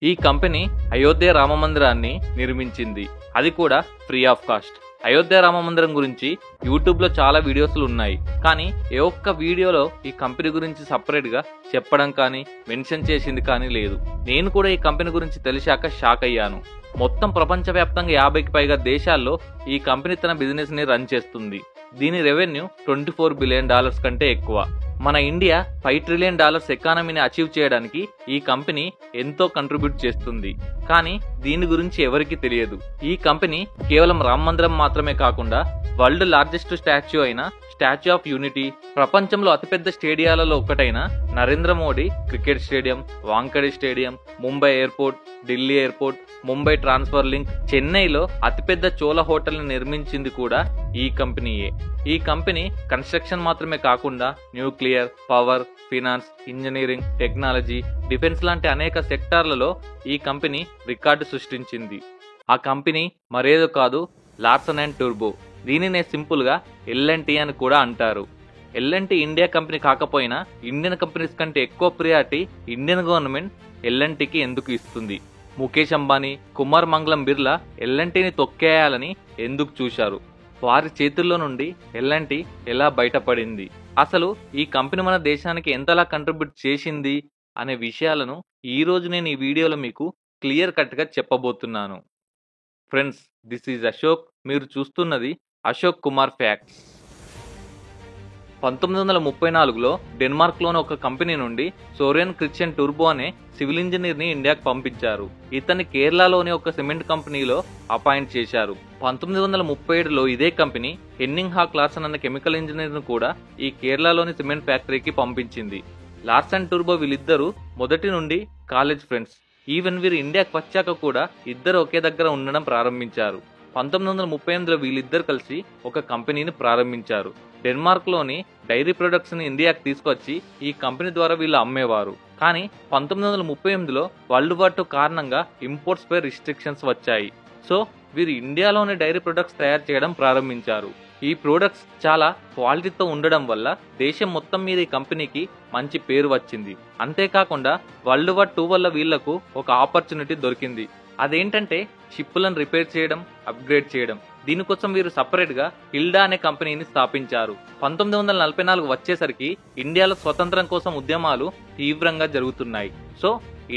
ఈ కంపెనీ అయోధ్య రామమందిరాన్ని నిర్మించింది. అది కూడా ఫ్రీ ఆఫ్ కాస్ట్. అయోధ్య రామమందిరం గురించి యూట్యూబ్లో చాలా వీడియోస్లు ఉన్నాయి. కానీ ఏ ఒక్క వీడియోలో ఈ కంపెనీ గురించి సపరేట్గా చెప్పడం కానీ మెన్షన్ చేసింది కానీ లేదు. నేను కూడా ఈ కంపెనీ గురించి తెలిసాక షాక్ అయ్యాను. మొత్తం ప్రపంచవ్యాప్తంగా 50కి పైగా దేశాల్లో ఈ కంపెనీ తన బిజినెస్ ని రన్ చేస్తుంది. దీని రెవెన్యూ $24 బిలియన్ కంటే ఎక్కువ. మన ఇండియా $5 ట్రిలియన్ ఎకానమీని అచీవ్ చేయడానికి ఈ కంపెనీ ఎంతో కంట్రిబ్యూట్ చేస్తుంది. కానీ దీని గురించి ఎవరికీ తెలియదు. ఈ కంపెనీ కేవలం రామ మందిరం మాత్రమే కాకుండా వరల్డ్ లార్జెస్ట్ స్టాచ్యూ అయిన స్టాచ్యూ ఆఫ్ యూనిటీ, ప్రపంచంలో అతిపెద్ద స్టేడియాలలో ఒకటైన Narendra Modi cricket stadium, Wankhede stadium, Mumbai airport, Delhi airport, Mumbai transfer link, చెన్నైలో అతిపెద్ద చోళ హోటల్ ని నిర్మించింది కూడా ఈ కంపెనీయే. ఈ కంపెనీ కన్స్ట్రక్షన్ మాత్రమే కాకుండా nuclear, power, finance, engineering, technology, defence లాంటి అనేక సెక్టార్లలో ఈ కంపెనీ రికార్డు సృష్టించింది. ఆ కంపెనీ మరేదో కాదు, లార్సన్ అండ్ టూర్బో. దీనినే సింపుల్ గా L&T అని కూడా అంటారు. L&T ఇండియా కంపెనీ కాకపోయినా ఇండియన్ కంపెనీస్ కంటే ఎక్కువ ప్రియారిటీ ఇండియన్ గవర్నమెంట్ L&Tకి ఎందుకు ఇస్తుంది? ముఖేష్ అంబానీ, కుమార్ మంగళం బిర్లా L&Tని తొక్కేయాలని ఎందుకు చూశారు? వారి చేతుల్లో నుండి L&T ఎలా బయటపడింది? అసలు ఈ కంపెనీ మన దేశానికి ఎంతలా కంట్రిబ్యూట్ చేసింది అనే విషయాలను ఈ రోజు నేను ఈ వీడియోలో మీకు క్లియర్ కట్ గా చెప్పబోతున్నాను. Friends, this is Ashok. మీరు చూస్తున్నది అశోక్ కుమార్ ఫ్యాక్ట్స్. 1934లో డెన్మార్క్లోని ఒక కంపెనీ నుండి సోరియన్ క్రిస్టియన్ టూర్బో అనే సివిల్ ఇంజనీర్ని ఇండియాకు పంపించారు. ఇతన్ని కేరళలోని ఒక సిమెంట్ కంపెనీలో అపాయింట్ చేశారు. 1937లో ఇదే కంపెనీ హెన్నింగ్ హాక్ లార్సన్ అనే కెమికల్ ఇంజనీర్ను కూడా ఈ కేరళలోని సిమెంట్ ఫ్యాక్టరీకి పంపించింది. లార్సన్ టూర్బో వీళ్ళిద్దరూ మొదటి నుండి కాలేజ్ ఫ్రెండ్స్. ఈవెన్ వీరు ఇండియాకు వచ్చాక కూడా ఇద్దరు ఒకే దగ్గర ఉండడం ప్రారంభించారు. 1938లో వీళ్ళిద్దరు కలిసి ఒక కంపెనీని ప్రారంభించారు. డెన్మార్క్లోని డైరీ ప్రొడక్ట్స్ ని ఇండియాకి తీసుకొచ్చి ఈ కంపెనీ ద్వారా వీళ్ళు అమ్మేవారు. కానీ 1938లో వరల్డ్ వార్ II కారణంగా ఇంపోర్ట్స్ పై రిస్ట్రిక్షన్స్ వచ్చాయి. సో వీరు ఇండియాలోని డైరీ ప్రొడక్ట్స్ తయారు చేయడం ప్రారంభించారు. ఈ ప్రొడక్ట్స్ చాలా క్వాలిటీతో ఉండడం వల్ల దేశం మొత్తం మీద ఈ కంపెనీకి మంచి పేరు వచ్చింది. అంతేకాకుండా వరల్డ్ వార్ II వల్ల వీళ్లకు ఒక ఆపర్చునిటీ దొరికింది. అదేంటంటే షిప్పులను రిపేర్ చేయడం, అప్గ్రేడ్ చేయడం. దీనికోసం వీరు సపరేట్ గా హిల్డా అనే కంపెనీని స్థాపించారు. 1944 వచ్చేసరికి ఇండియాలో స్వతంత్రం కోసం ఉద్యమాలు తీవ్రంగా జరుగుతున్నాయి. సో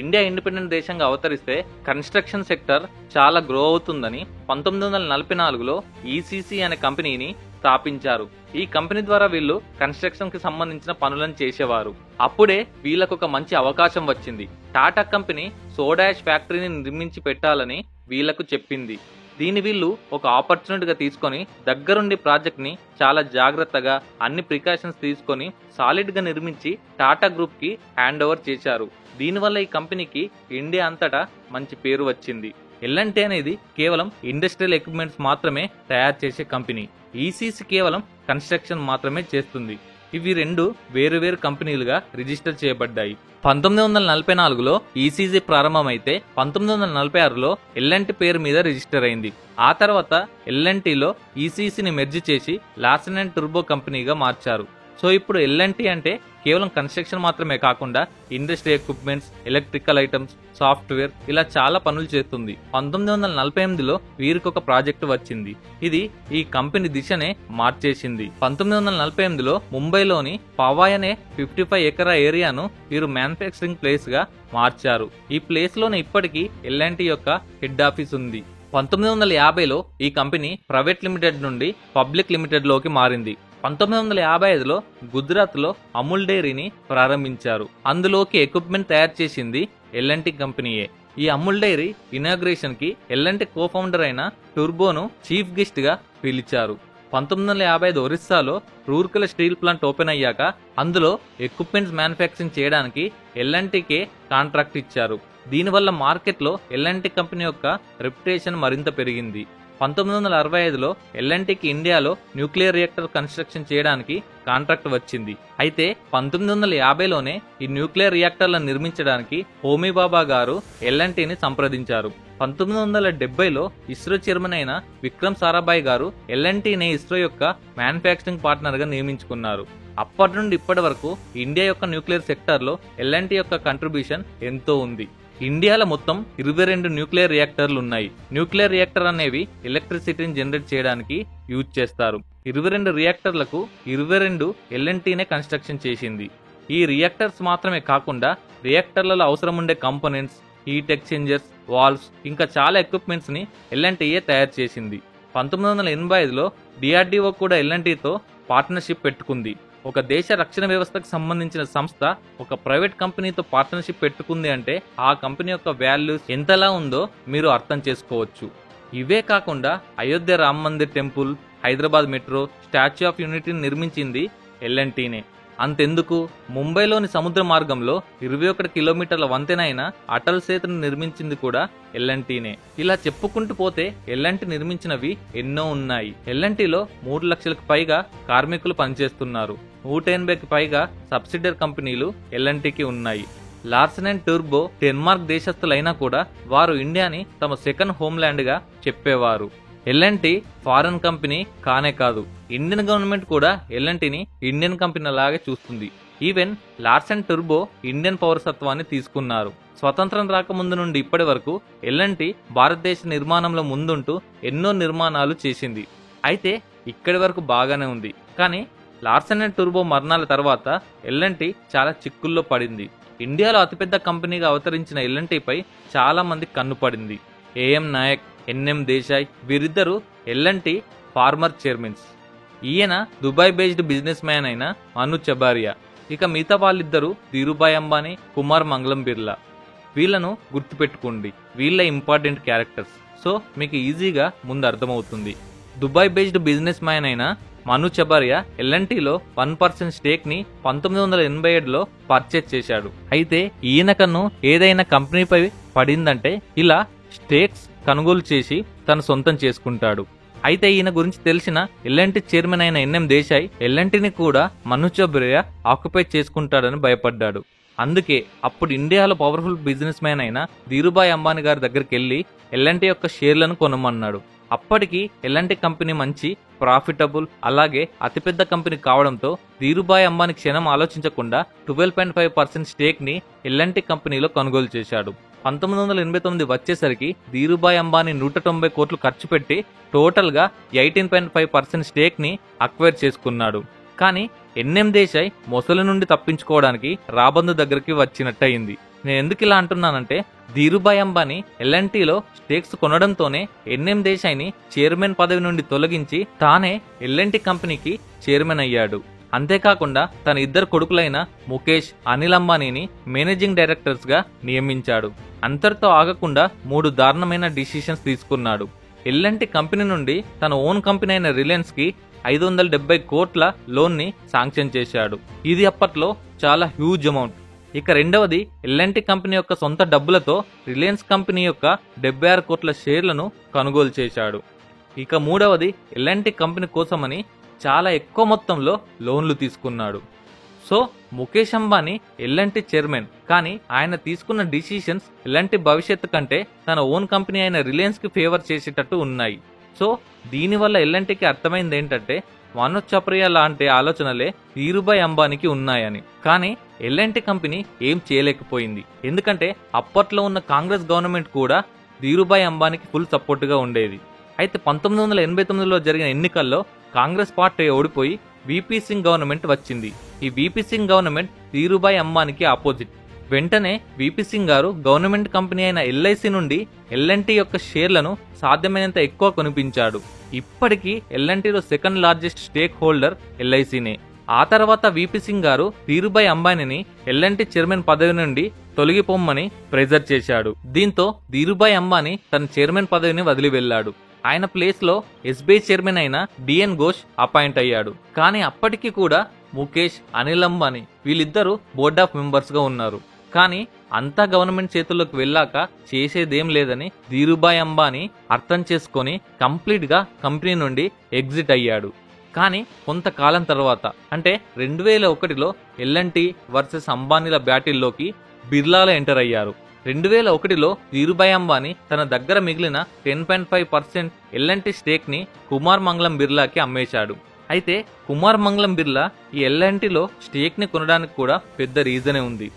ఇండియా ఇండిపెండెంట్ దేశంగా అవతరిస్తే కన్స్ట్రక్షన్ సెక్టర్ చాలా గ్రో అవుతుందని 1944లో ECC అనే కంపెనీని స్థాపించారు. ఈ కంపెనీ ద్వారా వీళ్ళు కన్స్ట్రక్షన్ కి సంబంధించిన పనులను చేసేవారు. అప్పుడే వీళ్ళకు ఒక మంచి అవకాశం వచ్చింది. టాటా కంపెనీ సోడా యాష్ ఫ్యాక్టరీని నిర్మించి పెట్టాలని వీళ్లకు చెప్పింది. దీని వీళ్ళు ఒక ఆపర్చునిటీగా తీసుకొని దగ్గరుండి ప్రాజెక్ట్ ని చాలా జాగ్రత్తగా అన్ని ప్రికాషన్స్ తీసుకొని సాలిడ్ గా నిర్మించి టాటా గ్రూప్ కి హ్యాండ్ ఓవర్ చేశారు. దీనివల్ల ఈ కంపెనీకి ఇండియా అంతటా మంచి పేరు వచ్చింది. L&T అనేది కేవలం ఇండస్ట్రియల్ ఎక్విప్మెంట్స్ మాత్రమే తయారు చేసే కంపెనీ. ECC కేవలం కన్స్ట్రక్షన్ మాత్రమే చేస్తుంది. ఇవి రెండు వేరు కంపెనీలుగా రిజిస్టర్ చేయబడ్డాయి. 1944లో ECC ప్రారంభమైతే 1946లో L&T పేరు మీద రిజిస్టర్ అయింది. ఆ తర్వాత L&Tలో ECCని మెర్జ్ చేసి లార్సన్ అండ్ టూర్బో కంపెనీగా మార్చారు. సో ఇప్పుడు L&T అంటే కేవలం కన్స్ట్రక్షన్ మాత్రమే కాకుండా industry equipments, electrical items, software ఇలా చాలా పనులు చేస్తుంది. 1948లో వీరికి ఒక ప్రాజెక్టు వచ్చింది. ఇది ఈ కంపెనీ దిశనే మార్చేసింది. 1948లో ముంబైలోని పవాయ్ అనే 55 ఎకరా ఏరియాను వీరు మ్యానుఫ్యాక్చరింగ్ ప్లేస్ గా మార్చారు. ఈ ప్లేస్ లోనే ఇప్పటికీ L&T యొక్క హెడ్ ఆఫీస్ ఉంది. 1950లో ఈ కంపెనీ ప్రైవేట్ లిమిటెడ్ నుండి పబ్లిక్ లిమిటెడ్ లోకి మారింది. 1955లో గుజరాత్ లో అమూల్ డైరీని ప్రారంభించారు. అందులోకి ఎక్విప్మెంట్ తయారు చేసింది L&T కంపెనీయే. ఈ అమూల్ డైరీ ఇనాగ్రేషన్ కి L&T కో-ఫౌండర్ అయిన టూర్బోను చీఫ్ గెస్ట్ గా పిలిచారు. 1955 ఒరిస్సాలో రూర్కెల స్టీల్ ప్లాంట్ ఓపెన్ అయ్యాక అందులో ఎక్విప్మెంట్స్ మ్యానుఫ్యాక్చరింగ్ చేయడానికి L&Tకే కాంట్రాక్ట్ ఇచ్చారు. దీనివల్ల మార్కెట్లో L&T కంపెనీ యొక్క రెప్యుటేషన్ మరింత పెరిగింది. 1965లో L&Tకి ఇండియాలో న్యూక్లియర్ రియాక్టర్ కన్స్ట్రక్షన్ చేయడానికి కాంట్రాక్ట్ వచ్చింది. అయితే 1950లోనే ఈ న్యూక్లియర్ రియాక్టర్లను నిర్మించడానికి హోమీ బాబా గారు L&Tని సంప్రదించారు. 1970లో ఇస్రో చైర్మన్ అయిన విక్రమ్ సారాభాయ్ గారు L&Tని ఇస్రో యొక్క మ్యానుఫ్యాక్చరింగ్ పార్ట్నర్ గా నియమించుకున్నారు. అప్పటి నుండి ఇప్పటి వరకు ఇండియా యొక్క న్యూక్లియర్ సెక్టార్ లో L&T యొక్క కంట్రిబ్యూషన్ ఎంతో ఉంది. ఇండియాలో మొత్తం 22 న్యూక్లియర్ రియాక్టర్లు ఉన్నాయి. న్యూక్లియర్ రియాక్టర్ అనేవి ఎలక్ట్రిసిటీని జనరేట్ చేయడానికి యూజ్ చేస్తారు. 22 రియాక్టర్లకు 22 ఎల్ఎన్టీనే కన్స్ట్రక్షన్ చేసింది. ఈ రియాక్టర్స్ మాత్రమే కాకుండా రియాక్టర్లలో అవసరం ఉండే కంపోనెంట్స్, హీట్ ఎక్స్చేంజర్స్, వాల్వ్స్ ఇంకా చాలా ఎక్విప్మెంట్స్ ని ఎల్ఎన్టీఏ తయారు చేసింది. 1985లో డిఆర్డీఓ కూడా ఎల్ఎన్టీతో పార్ట్నర్షిప్ పెట్టుకుంది. ఒక దేశ రక్షణ వ్యవస్థకు సంబంధించిన సంస్థ ఒక ప్రైవేట్ కంపెనీతో పార్ట్నర్షిప్ పెట్టుకుంది అంటే ఆ కంపెనీ యొక్క వాల్యూస్ ఎంతలా ఉందో మీరు అర్థం చేసుకోవచ్చు. ఇవే కాకుండా Ayodhya Ram Mandir temple, Hyderabad metro, statue of యూనిటీని నిర్మించింది ఎల్ఎన్టీనే. అంతెందుకు, ముంబైలోని సముద్ర మార్గంలో 21 కిలోమీటర్ల వంతెన అయిన అటల్ సేతును నిర్మించింది కూడా ఎల్ఎన్టీనే. ఇలా చెప్పుకుంటూ పోతే ఎల్ఎన్టీ నిర్మించినవి ఎన్నో ఉన్నాయి. ఎల్ఎన్టీలో 3 లక్షలకు పైగా కార్మికులు పనిచేస్తున్నారు. 180కి పైగా సబ్సిడరీ కంపెనీలు ఎల్ఎన్టీకి ఉన్నాయి. లార్సెన్ అండ్ టూర్బో డెన్మార్క్ దేశస్థులైనా కూడా వారు ఇండియాని తమ సెకండ్ హోమ్ల్యాండ్ గా చెప్పేవారు. ఎల్ఎన్టీ ఫారెన్ కంపెనీ కానే కాదు, ఇండియన్ గవర్నమెంట్ కూడా ఎల్ఎన్టీని ఇండియన్ కంపెనీ లాగే చూస్తుంది. ఈవెన్ లార్సెన్ టూర్బో ఇండియన్ పౌరసత్వాన్ని తీసుకున్నారు. స్వతంత్రం రాకముందు నుండి ఇప్పటి వరకు ఎల్ఎన్టీ భారతదేశ నిర్మాణంలో ముందుంటూ ఎన్నో నిర్మాణాలు చేసింది. అయితే ఇక్కడి వరకు బాగానే ఉంది. కానీ లార్సెన్ అండ్ టూర్బో మరణాల తర్వాత ఎల్ఎన్టీ చాలా చిక్కుల్లో పడింది. ఇండియాలో అతిపెద్ద కంపెనీగా అవతరించిన ఎల్ఎన్టీపై చాలా మంది కన్ను పడింది. ఏఎం నాయక్, ఎన్ఎం దేశాయ్ వీరిద్దరూ ఎల్ఎన్టీ ఫార్మర్ చైర్మన్స్. ఈయన దుబాయ్ బేస్డ్ బిజినెస్ మ్యాన్ అయిన మను చబారియా. ఇక మిగతా వాళ్ళిద్దరూ ధీరుభాయ్ అంబానీ, కుమార్ మంగళం బిర్లా. వీళ్ళను గుర్తుపెట్టుకోండి, వీళ్ళ ఇంపార్టెంట్ క్యారెక్టర్స్. సో మీకు ఈజీగా ముందు అర్థమవుతుంది. దుబాయ్ బేస్డ్ బిజినెస్ మ్యాన్ అయిన మను చబారియా ఎల్ఎన్టీలో 1% స్టేక్ ని 1987లో పర్చేజ్ చేశాడు. అయితే ఈయన కన్ను ఏదైనా కంపెనీపై పడిందంటే ఇలా స్టేక్స్ కొనుగోలు చేసి తను సొంతం చేసుకుంటాడు. అయితే ఈయన గురించి తెలిసిన ఎల్ఎన్టీ చైర్మన్ అయిన ఎన్ఎం దేశాయ్ ఎల్ఎన్టీని కూడా మను చబారియా ఆక్యుపై చేసుకుంటాడని భయపడ్డాడు. అందుకే అప్పుడు ఇండియాలో పవర్ఫుల్ బిజినెస్ మ్యాన్ అయిన ధీరుభాయ్ అంబానీ గారి దగ్గరికి వెళ్లి ఎల్ఎన్టీ యొక్క షేర్లను కొనమన్నాడు. అప్పటికి ఎల్ఎన్టీ కంపెనీ మంచి ప్రాఫిటబుల్ అలాగే అతిపెద్ద కంపెనీ కావడంతో ధీరుభాయ్ అంబానీ క్షణం ఆలోచించకుండా 12.5% స్టేక్ ని ఎల్ఎన్టీ కంపెనీలో కొనుగోలు చేశాడు. 1989 వచ్చేసరికి ధీరుభాయ్ అంబానీ 190 కోట్లు ఖర్చు పెట్టి టోటల్ గా 18.5% స్టేక్ ని అక్వైర్ చేసుకున్నాడు. కానీ ఎన్ఎం దేశాయ్ మొసలి నుండి తప్పించుకోవడానికి రాబందు దగ్గరికి వచ్చినట్టయింది. నేను ఎందుకు ఇలా అంటున్నానంటే ధీరుభాయ్ అంబానీ ఎల్ఎన్టీలో స్టేక్స్ కొనడంతోనే ఎన్ఎం దేశాయ్ని చైర్మన్ పదవి నుండి తొలగించి తానే ఎల్ఎన్టీ కంపెనీకి చైర్మన్ అయ్యాడు. అంతేకాకుండా తన ఇద్దరు కొడుకులైన ముఖేష్, అనిల్ అంబానీని మేనేజింగ్ డైరెక్టర్స్ గా నియమించాడు. అంతటితో ఆగకుండా 3 దారుణమైన డిసిషన్స్ తీసుకున్నాడు. ఎల్ఎన్టీ కంపెనీ నుండి తన ఓన్ కంపెనీ అయిన రిలయన్స్ కి 570 కోట్ల లోన్ ని శాంక్షన్ చేశాడు. ఇది అప్పట్లో చాలా హ్యూజ్ అమౌంట్. ఇక రెండవది, ఎల్ఎన్టీ కంపెనీ యొక్క సొంత డబ్బులతో రిలయన్స్ కంపెనీ యొక్క 76 కోట్ల షేర్లను కొనుగోలు చేశాడు. ఇక మూడవది, ఎల్ఎన్టీ కంపెనీ కోసమని చాలా ఎక్కువ మొత్తంలో లోన్లు తీసుకున్నాడు. So Mukesh Ambani L and T chairman, కానీ ఆయన తీసుకున్న డిసిషన్స్ ఎల్ఎన్టీ భవిష్యత్తు కంటే తన ఓన్ కంపెనీ అయిన రిలయన్స్ కి ఫేవర్ చేసేటట్టు ఉన్నాయి. సో దీనివల్ల ఎల్ఎన్టీకి అర్థమైంది ఏంటంటే మను చబారియా లాంటి ఆలోచనలే ధీరుభాయ్ అంబానీకి ఉన్నాయని. కానీ ఎల్ఎన్టీ కంపెనీ ఏం చేయలేకపోయింది. ఎందుకంటే అప్పట్లో ఉన్న కాంగ్రెస్ గవర్నమెంట్ కూడా ధీరుభాయ్ అంబానీకి ఫుల్ సపోర్ట్ గా ఉండేది. అయితే 1989లో జరిగిన ఎన్నికల్లో కాంగ్రెస్ పార్టీ ఓడిపోయి విపి సింగ్ గవర్నమెంట్ వచ్చింది. ఈ విపి సింగ్ గవర్నమెంట్ ధీరుభాయ్ అంబానీకి ఆపోజిట్. వెంటనే విపి సింగ్ గారు గవర్నమెంట్ కంపెనీ అయిన ఎల్ఐసి నుండి ఎల్ఎన్టీ యొక్క షేర్లను సాధ్యమైనంత ఎక్కువ కొనిపించాడు. ఇప్పటికీ ఎల్ఎన్టీలో సెకండ్ లార్జెస్ట్ స్టేక్ హోల్డర్ ఎల్ఐసినే. ఆ తర్వాత విపి సింగ్ గారు ధీరుభాయ్ అంబానీని ఎల్ఎన్టీ చైర్మన్ పదవి నుండి తొలగిపోమ్మని ప్రెజర్ చేశాడు. దీంతో ధీరుభాయ్ అంబానీ తన చైర్మన్ పదవిని వదిలి వెళ్లాడు. ఆయన ప్లేస్ లో ఎస్బీఐ చైర్మన్ అయిన డిఎన్ ఘోష్ అపాయింట్ అయ్యాడు. కానీ అప్పటికి కూడా ముఖేష్, అనిల్ అంబానీ వీళ్ళిద్దరూ బోర్డ్ ఆఫ్ మెంబర్స్ గా ఉన్నారు. కానీ అంతా గవర్నమెంట్ చేతుల్లోకి వెళ్ళాక చేసేదేం లేదని ధీరుభాయ్ అంబానీ అర్థం చేసుకొని కంప్లీట్ గా కంపెనీ నుండి ఎగ్జిట్ అయ్యాడు. కానీ కొంతకాలం తర్వాత అంటే 2001లో ఎల్ఎన్టీ వర్సెస్ అంబానీల బ్యాటిల్లోకి బిర్లాలో ఎంటర్ అయ్యారు. 2001లో ధీరుభాయ్ అంబానీ తన దగ్గర మిగిలిన 10.5% ఎల్ఎన్టీ స్టేక్ ని కుమార్ మంగళం బిర్లాకి అమ్మేశాడు. అయితే కుమార్ మంగళం బిర్లా ఈ ఎల్ఎన్టీలో స్టేక్ ని కొనడానికి కూడా పెద్ద రీజనే ఉంది.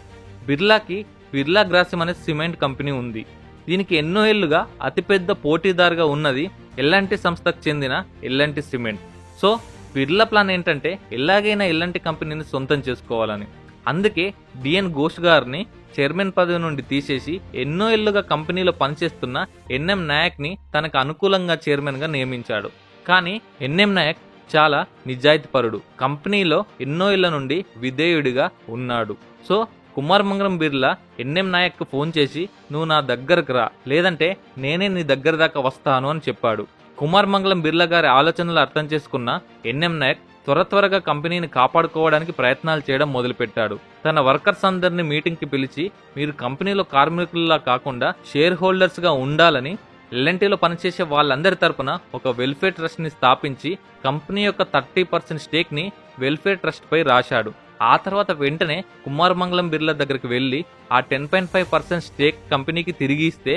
బిర్లాకి బిర్లా గ్రాసిమ్ అనే సిమెంట్ కంపెనీ ఉంది. దీనికి ఎన్నో ఏళ్లుగా అతిపెద్ద పోటీదారుగా ఉన్నది ఎల్ఎన్టీ సంస్థకు చెందిన L and T cement. So Birla plan ఏంటంటే ఎలాగైనా ఎల్ఎన్టీ కంపెనీని సొంతం చేసుకోవాలని. అందుకే డిఎన్ ఘోష్ గారిని చైర్మన్ పదవి నుండి తీసేసి ఎన్నో ఏళ్లుగా కంపెనీలో పనిచేస్తున్న ఎన్ఎం నాయక్ని తనకు అనుకూలంగా చైర్మన్గా నియమించాడు. కానీ ఎన్ఎం నాయక్ చాలా నిజాయితీపరుడు, కంపెనీలో ఎన్నో ఏళ్ల నుండి విధేయుడిగా ఉన్నాడు. సో కుమార్ మంగళం బిర్లా ఎన్ఎం నాయక్కు ఫోన్ చేసి నువ్వు నా దగ్గరకు రా, లేదంటే నేనే నీ దగ్గర దాకా వస్తాను అని చెప్పాడు. కుమార్ మంగళం బిర్లా గారి ఆలోచనలు అర్థం చేసుకున్న ఎన్ఎం నాయక్ త్వరగా కంపెనీని కాపాడుకోవడానికి ప్రయత్నాలు చేయడం మొదలుపెట్టాడు. తన వర్కర్స్ అందరినీ మీటింగ్కి పిలిచి మీరు కంపెనీలో కార్మికుల్లా కాకుండా షేర్ హోల్డర్స్ గా ఉండాలని, ఎల్ఎన్టీలో పనిచేసే వాళ్ళందరి తరపున ఒక వెల్ఫేర్ ట్రస్ట్ ని స్థాపించి కంపెనీ యొక్క 30% స్టేక్ ని వెల్ఫేర్ ట్రస్ట్ పై రాశాడు. ఆ తర్వాత వెంటనే కుమార్ మంగళం బిర్లా దగ్గరికి వెళ్లి ఆ 10.5% స్టేక్ కంపెనీకి తిరిగి ఇస్తే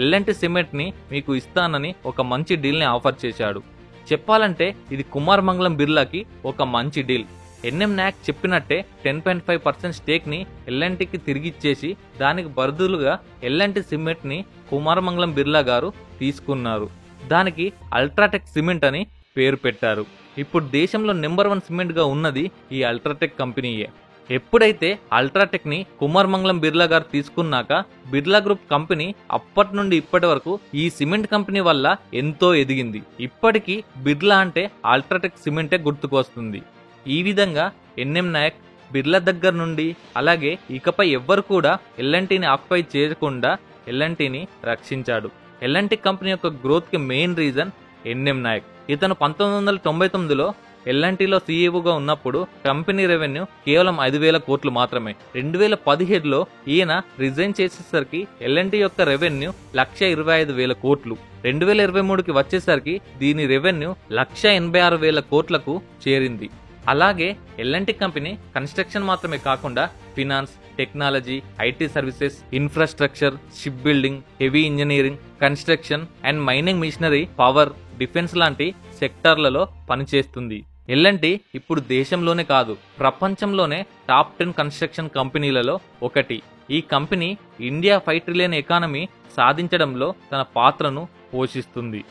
ఎల్ఎన్టీ సిమెంట్ ని మీకు ఇస్తానని ఒక మంచి డీల్ ని ఆఫర్ చేశాడు. చెప్పాలంటే ఇది కుమార్ మంగళం బిర్లాకి ఒక మంచి డీల్. ఎన్ఎం నాయక్ చెప్పినట్టే 10.5% స్టేక్ ని ఎల్ఎన్టీకి తిరిగి ఇచ్చేసి దానికి బదులుగా ఎల్ఎన్టీ సిమెంట్ ని కుమార్ మంగళం బిర్లా గారు తీసుకున్నారు. దానికి అల్ట్రాటెక్ సిమెంట్ అని పేరు పెట్టారు. ఇప్పుడు దేశంలో నెంబర్ 1 సిమెంట్ గా ఉన్నది ఈ అల్ట్రాటెక్ కంపెనీయే. ఎప్పుడైతే అల్ట్రాటెక్ ని కుమార్ మంగళం బిర్లా గారు తీసుకున్నాక బిర్లా గ్రూప్ కంపెనీ అప్పటి నుండి ఇప్పటి వరకు ఈ సిమెంట్ కంపెనీ వల్ల ఎంతో ఎదిగింది. ఇప్పటికీ బిర్లా అంటే అల్ట్రాటెక్ సిమెంటే గుర్తుకొస్తుంది. ఈ విధంగా ఎన్ఎం నాయక్ బిర్లా దగ్గర నుండి అలాగే ఇకపై ఎవ్వరు కూడా ఎల్ఎన్టీని ఆక్యుపై చేయకుండా ఎల్ఎన్టీని రక్షించాడు. ఎల్ఎన్టీ కంపెనీ యొక్క గ్రోత్ కి మెయిన్ రీజన్ ఎన్ఎం నాయక్. ఇతను 1999లో ఎల్ఎన్టీలో సీఈఓగా ఉన్నప్పుడు కంపెనీ రెవెన్యూ కేవలం 5,000 కోట్లు మాత్రమే. 2017లో ఈయన రిజైన్ చేసేసరికి ఎల్ఎన్టీ యొక్క రెవెన్యూ 1,25,000 కోట్లు. 2023కి వచ్చేసరికి దీని రెవెన్యూ 1,86,000 కోట్లకు చేరింది. అలాగే ఎల్ఎన్టీ కంపెనీ కన్స్ట్రక్షన్ మాత్రమే కాకుండా finance, technology, IT services, infrastructure, ship building, heavy engineering, construction and mining machinery, power, defence లాంటి సెక్టార్లలో పనిచేస్తుంది. ఎల్ఎన్టీ ఇప్పుడు దేశంలోనే కాదు ప్రపంచంలోనే టాప్ 10 కన్స్ట్రక్షన్ కంపెనీలలో ఒకటి. ఈ కంపెనీ ఇండియా 5 ట్రిలియన్ ఎకానమీ సాధించడంలో తన పాత్రను పోషిస్తుంది.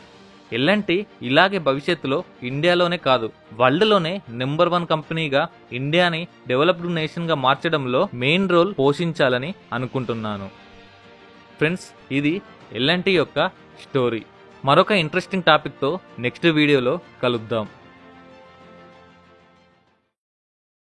ఎల్ఎన్టీ ఇలాగే భవిష్యత్తులో ఇండియాలోనే కాదు వరల్డ్లోనే నెంబర్ 1 కంపెనీగా ఇండియాని డెవలప్డ్ నేషన్ గా మార్చడంలో మెయిన్ రోల్ పోషించాలని అనుకుంటున్నాను. ఫ్రెండ్స్, ఇది ఎల్ఎన్టీ యొక్క స్టోరీ. మరొక ఇంట్రెస్టింగ్ టాపిక్తో నెక్స్ట్ వీడియోలో కలుద్దాం.